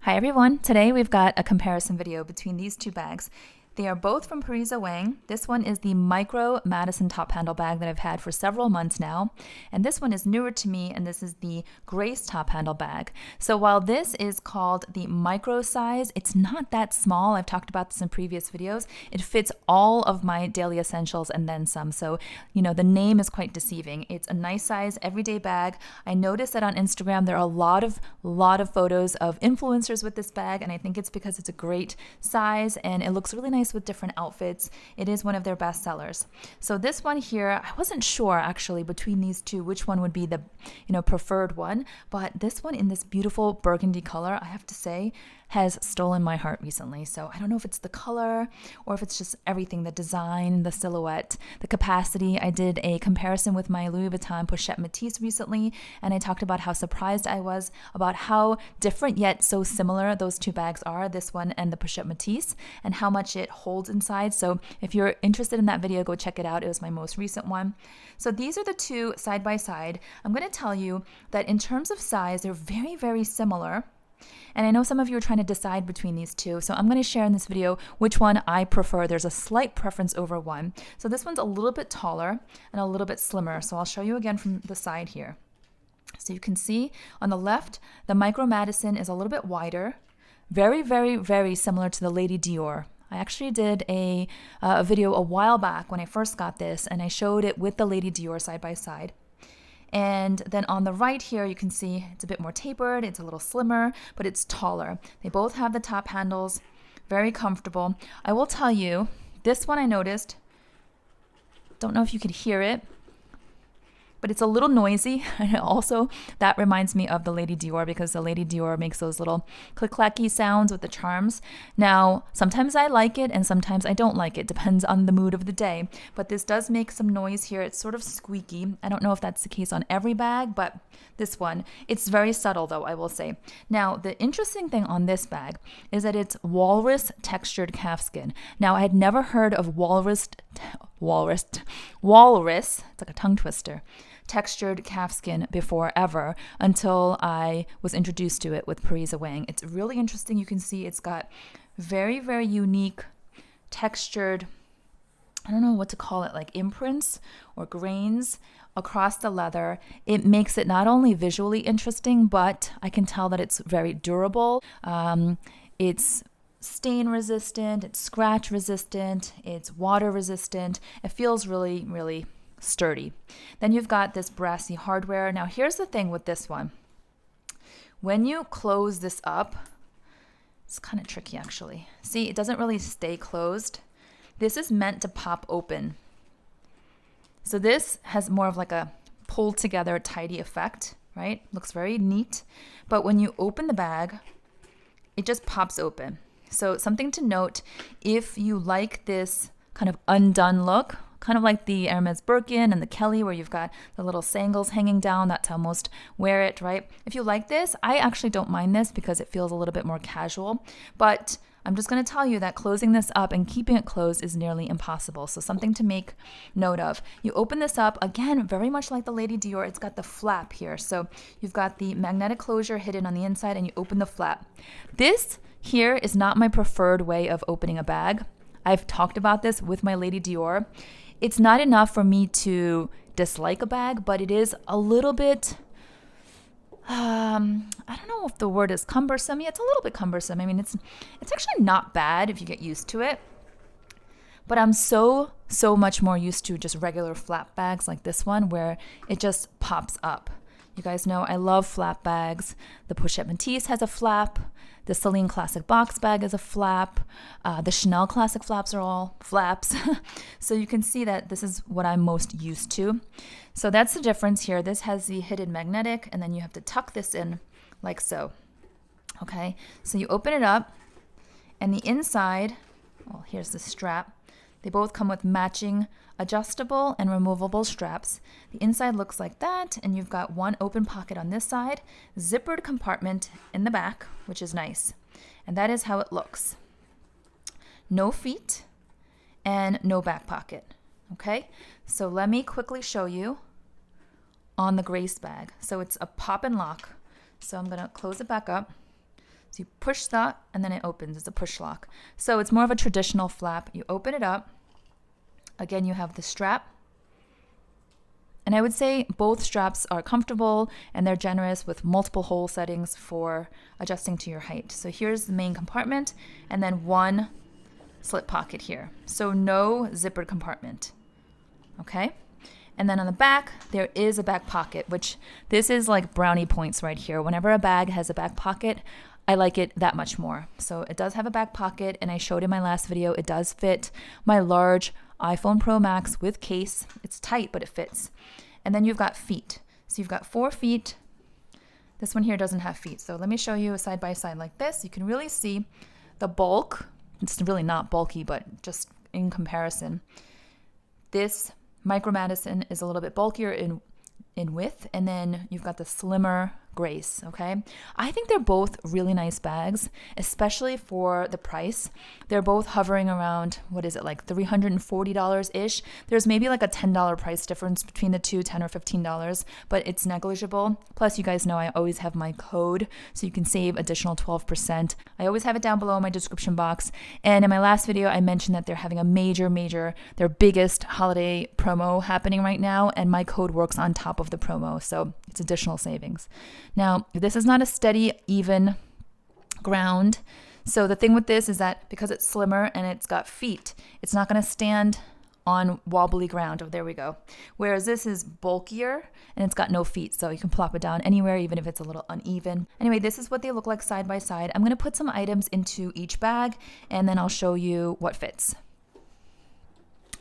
Hi everyone, today we've got a comparison video between these two bags. They are both from Parisa Wang. This one is the Micro Madison Top Handle bag that I've had for several months now. And this one is newer to me, and this is the Grace Top Handle bag. So while this is called the micro size, it's not that small. I've talked about this in previous videos. It fits all of my daily essentials and then some. So, the name is quite deceiving. It's a nice size everyday bag. I noticed that on Instagram there are a lot of photos of influencers with this bag, and I think it's because it's a great size and it looks really nice with different outfits. It is one of their best sellers. So this one here, I wasn't sure actually between these two which one would be the preferred one, but this one in this beautiful burgundy color, I have to say, has stolen my heart recently. So I don't know if it's the color or if it's just everything, the design, the silhouette, the capacity. I did a comparison with my Louis Vuitton Pochette Métis recently, and I talked about how surprised I was about how different yet so similar those two bags are, this one and the Pochette Métis, and how much it holds inside. So if you're interested in that video, go check it out. It was my most recent one. So these are the two side by side. I'm going to tell you that in terms of size, they're very, very similar. And I know some of you are trying to decide between these two, so I'm going to share in this video which one I prefer. There's a slight preference over one. So this one's a little bit taller and a little bit slimmer. So I'll show you again from the side here. So you can see on the left, the Micro Madison is a little bit wider, very, very, very similar to the Lady Dior. I actually did a video a while back when I first got this, and I showed it with the Lady Dior side by side. And then on the right here, you can see it's a bit more tapered, it's a little slimmer, but it's taller. They both have the top handles, very comfortable. I will tell you, this one I noticed, don't know if you could hear it, but it's a little noisy. And also, that reminds me of the Lady Dior because the Lady Dior makes those little click-clacky sounds with the charms. Now, sometimes I like it and sometimes I don't like it. Depends on the mood of the day. But this does make some noise here. It's sort of squeaky. I don't know if that's the case on every bag, but this one, it's very subtle though, I will say. Now, the interesting thing on this bag is that it's walrus textured calfskin. Now, I had never heard of walrus, it's like a tongue twister, textured calfskin before ever until I was introduced to it with Parisa Wang. It's really interesting. You can see it's got very, very unique textured, I don't know what to call it, like imprints or grains across the leather. It makes it not only visually interesting, but I can tell that it's very durable. It's stain resistant, it's scratch resistant, it's water resistant. It feels really, really sturdy. Then you've got this brassy hardware. Now here's the thing with this one. When you close this up, it's kind of tricky actually. See, it doesn't really stay closed. This is meant to pop open. So this has more of like a pulled together tidy effect, right? Looks very neat. But when you open the bag, it just pops open. So something to note, if you like this kind of undone look, kind of like the Hermes Birkin and the Kelly where you've got the little sangles hanging down, that's how most wear it, right? If you like this, I actually don't mind this because it feels a little bit more casual, but I'm just going to tell you that closing this up and keeping it closed is nearly impossible. So something to make note of. You open this up, again, very much like the Lady Dior, it's got the flap here. So you've got the magnetic closure hidden on the inside and you open the flap. This here is not my preferred way of opening a bag. I've talked about this with my Lady Dior. It's not enough for me to dislike a bag, but it is a little bit, I don't know if the word is cumbersome. Yeah, it's a little bit cumbersome. I mean, it's actually not bad if you get used to it. But I'm so much more used to just regular flap bags like this one where it just pops up. You guys know I love flap bags. The Pochette Métis has a flap. The Celine Classic box bag is a flap. The Chanel Classic flaps are all flaps. So you can see that this is what I'm most used to. So that's the difference here. This has the hidden magnetic, and then you have to tuck this in like so. Okay, so you open it up, and the inside, well, here's the strap. They both come with matching adjustable and removable straps. The inside looks like that, and you've got one open pocket on this side, zippered compartment in the back, which is nice. And that is how it looks. No feet and no back pocket. Okay, so let me quickly show you on the Grace bag. So it's a pop and lock. So I'm going to close it back up. So you push that and then it opens. It's a push lock. So it's more of a traditional flap. You open it up. Again, you have the strap. And I would say both straps are comfortable and they're generous with multiple hole settings for adjusting to your height. So here's the main compartment and then one slip pocket here. So no zippered compartment. Okay. And then on the back, there is a back pocket, which this is like brownie points right here. Whenever a bag has a back pocket, I like it that much more. So it does have a back pocket, and I showed in my last video, it does fit my large iPhone Pro Max with case. It's tight, but it fits. And then you've got feet. So you've got 4 feet. This one here doesn't have feet. So let me show you a side by side like this. You can really see the bulk. It's really not bulky, but just in comparison. This Micro Madison is a little bit bulkier in width, and then you've got the slimmer Grace, okay? I think they're both really nice bags, especially for the price. They're both hovering around, what is it, like $340-ish. There's maybe like a $10 price difference between the two, $10 or $15, but it's negligible. Plus, you guys know I always have my code, so you can save additional 12%. I always have it down below in my description box. And in my last video, I mentioned that they're having a their biggest holiday promo happening right now, and my code works on top of the promo, so it's additional savings. Now, this is not a steady, even ground. So the thing with this is that because it's slimmer and it's got feet, it's not going to stand on wobbly ground. Oh, there we go. Whereas this is bulkier and it's got no feet, so you can plop it down anywhere, even if it's a little uneven. Anyway, this is what they look like side by side. I'm going to put some items into each bag, and then I'll show you what fits.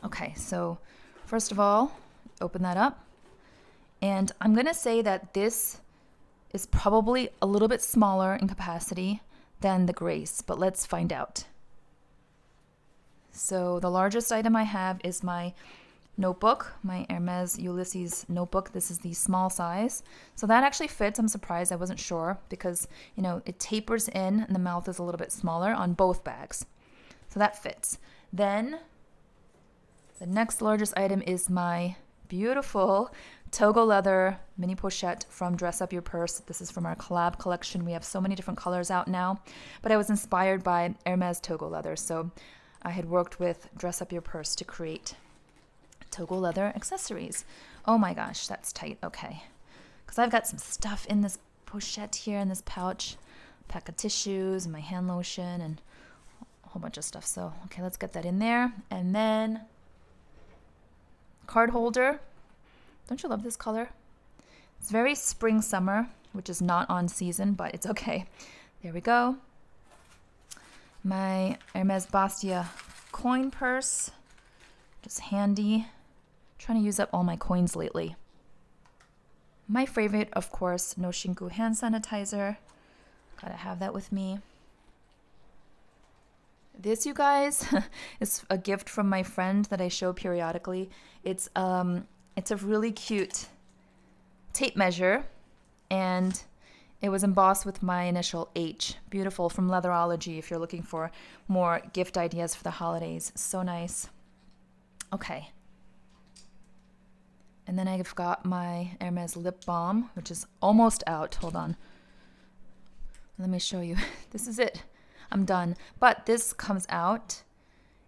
Okay, so first of all, open that up. And I'm going to say that this is probably a little bit smaller in capacity than the Grace, but let's find out. So the largest item I have is my notebook, my Hermes Ulysses notebook. This is the small size. So that actually fits. I'm surprised. I wasn't sure because, you know, it tapers in and the mouth is a little bit smaller on both bags. So that fits. Then the next largest item is my beautiful Togo leather mini pochette from Dress Up Your Purse. This is from our collab collection. We have so many different colors out now, but I was inspired by Hermes Togo leather. So I had worked with Dress Up Your Purse to create Togo leather accessories. Oh my gosh, that's tight. Okay. Because I've got some stuff in this pochette here in this pouch. A pack of tissues and my hand lotion and a whole bunch of stuff. So, okay, let's get that in there. And then card holder. Don't you love this color? It's very spring summer, which is not on season, but it's okay. There we go. My Hermes Bastia coin purse, just handy. Trying to use up all my coins lately. My favorite, of course, no Shinku hand sanitizer. Gotta have that with me. This, you guys, is a gift from my friend that I show periodically. It's a really cute tape measure, and it was embossed with my initial H. Beautiful, from Leatherology if you're looking for more gift ideas for the holidays. So nice. Okay. And then I've got my Hermes lip balm, which is almost out. Hold on. Let me show you. This is it. I'm done. But this comes out,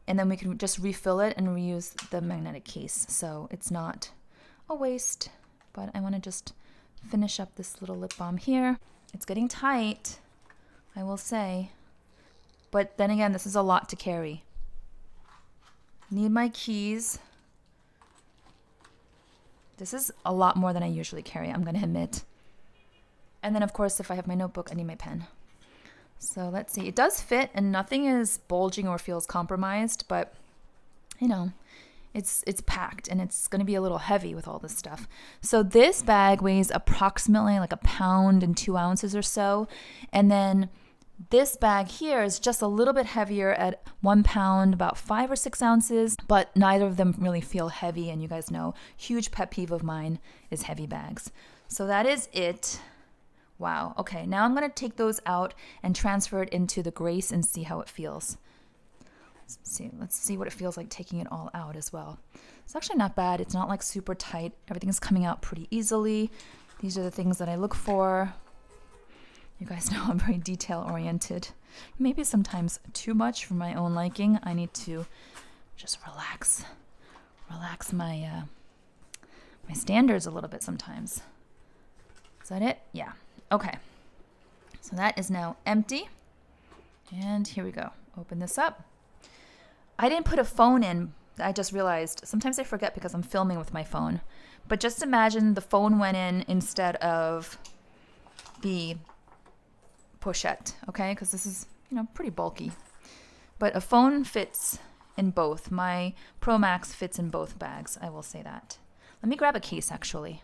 and then we can just refill it and reuse the magnetic case. So it's not a waste, but I want to just finish up this little lip balm here. It's getting tight, I will say. But then again, this is a lot to carry. Need my keys. This is a lot more than I usually carry, I'm going to admit. And then, of course, if I have my notebook, I need my pen. So let's see. It does fit, and nothing is bulging or feels compromised, but, you know, it's packed, and it's going to be a little heavy with all this stuff. So this bag weighs approximately like 1 pound and 2 ounces or so. And then this bag here is just a little bit heavier at 1 pound, about 5 or 6 ounces, but neither of them really feel heavy. And you guys know, huge pet peeve of mine is heavy bags. So that is it. Wow. Okay, now I'm going to take those out and transfer it into the Grace and see how it feels. Let's see what it feels like taking it all out as well. It's actually not bad. It's not like super tight. Everything's coming out pretty easily. These are the things that I look for. You guys know I'm very detail oriented. Maybe sometimes too much for my own liking. I need to just relax my my standards a little bit sometimes. Is that it? Yeah. Okay. So that is now empty. And here we go. Open this up. I didn't put a phone in. I just realized sometimes I forget because I'm filming with my phone. But just imagine the phone went in instead of the pochette, okay? Because this is, pretty bulky. But a phone fits in both. My Pro Max fits in both bags. I will say that. Let me grab a case, actually.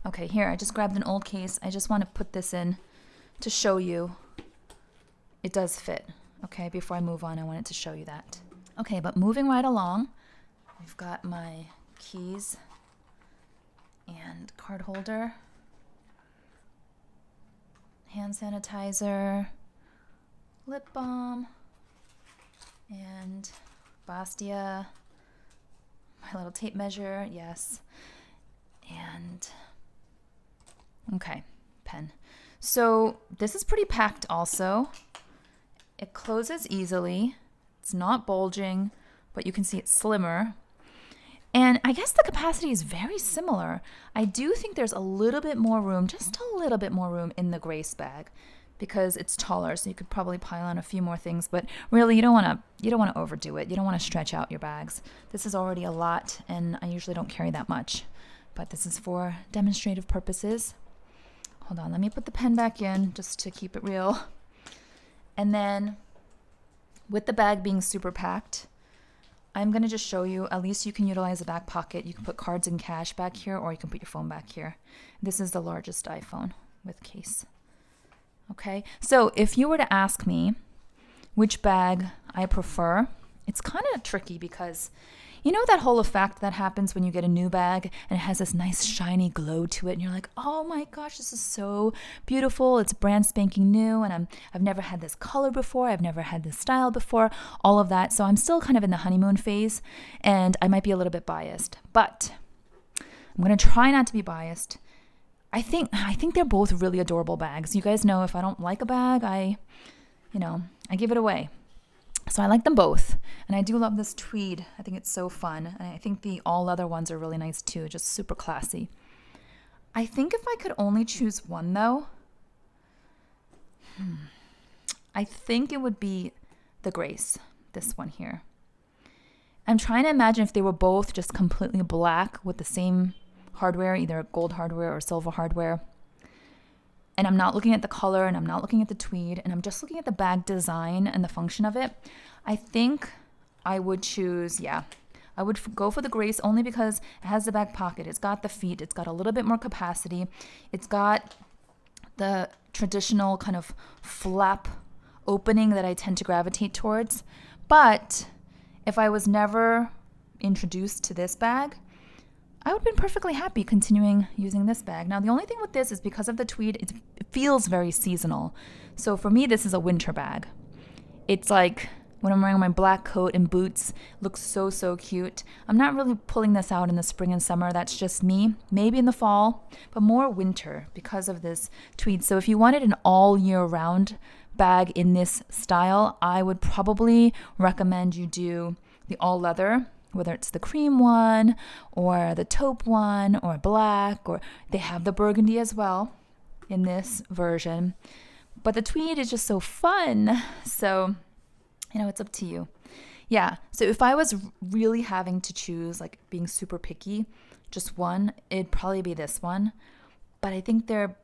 Okay, here, I just grabbed an old case. I just want to put this in to show you it does fit. Okay, before I move on, I wanted to show you that. Okay, but moving right along, we've got my keys and card holder, hand sanitizer, lip balm, and Bastia, my little tape measure, yes, and okay, pen. So this is pretty packed also. It closes easily. It's not bulging, but you can see it's slimmer. And I guess the capacity is very similar. I do think there's a little bit more room, just a little bit more room in the Grace bag because it's taller, so you could probably pile on a few more things, but really you don't want to overdo it. You don't want to stretch out your bags. This is already a lot, and I usually don't carry that much, but this is for demonstrative purposes. Hold on, let me put the pen back in just to keep it real. And then with the bag being super packed, I'm going to just show you, at least you can utilize the back pocket. You can put cards and cash back here, or you can put your phone back here. This is the largest iPhone with case. Okay, so if you were to ask me which bag I prefer, it's kind of tricky because you know that whole effect that happens when you get a new bag and it has this nice shiny glow to it and you're like, oh my gosh, this is so beautiful. It's brand spanking new and I've never had this color before. I've never had this style before, all of that. So I'm still kind of in the honeymoon phase and I might be a little bit biased, but I'm going to try not to be biased. I think they're both really adorable bags. You guys know if I don't like a bag, I give it away. So I like them both. And I do love this tweed. I think it's so fun. And I think the all leather ones are really nice too, just super classy. I think if I could only choose one though, I think it would be the Grace, this one here. I'm trying to imagine if they were both just completely black with the same hardware, either gold hardware or silver hardware. And I'm not looking at the color and I'm not looking at the tweed and I'm just looking at the bag design and the function of it. I think I would choose, I would go for the Grace only because it has the back pocket. It's got the feet. It's got a little bit more capacity. It's got the traditional kind of flap opening that I tend to gravitate towards. But if I was never introduced to this bag, I would have been perfectly happy continuing using this bag. Now, the only thing with this is because of the tweed, it feels very seasonal. So for me, this is a winter bag. It's like when I'm wearing my black coat and boots, it looks so, so cute. I'm not really pulling this out in the spring and summer. That's just me. Maybe in the fall, but more winter because of this tweed. So if you wanted an all year round bag in this style, I would probably recommend you do the all leather, whether it's the cream one or the taupe one or black, or they have the burgundy as well in this version. But the tweed is just so fun. So, it's up to you. Yeah. So if I was really having to choose, like being super picky, just one, it'd probably be this one. But I think they're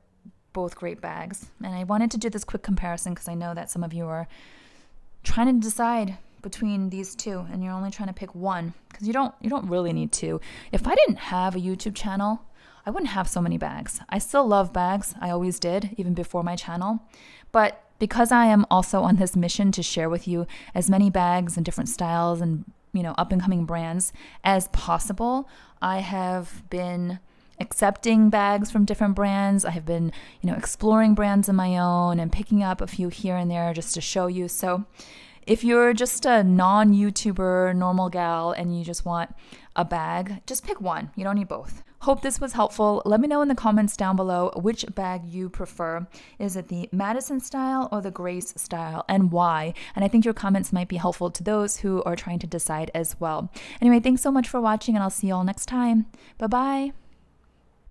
both great bags. And I wanted to do this quick comparison because I know that some of you are trying to decide between these two and you're only trying to pick one because you don't really need to. If I didn't have a YouTube channel, I wouldn't have so many bags. I still love bags. I always did, even before my channel. But because I am also on this mission to share with you as many bags and different styles and up and coming brands as possible, I have been accepting bags from different brands. I have been, exploring brands of my own and picking up a few here and there just to show you. So if you're just a non-YouTuber, normal gal, and you just want a bag, just pick one. You don't need both. Hope this was helpful. Let me know in the comments down below which bag you prefer. Is it the Madison style or the Grace style, and why? And I think your comments might be helpful to those who are trying to decide as well. Anyway, thanks so much for watching, and I'll see you all next time. Bye-bye.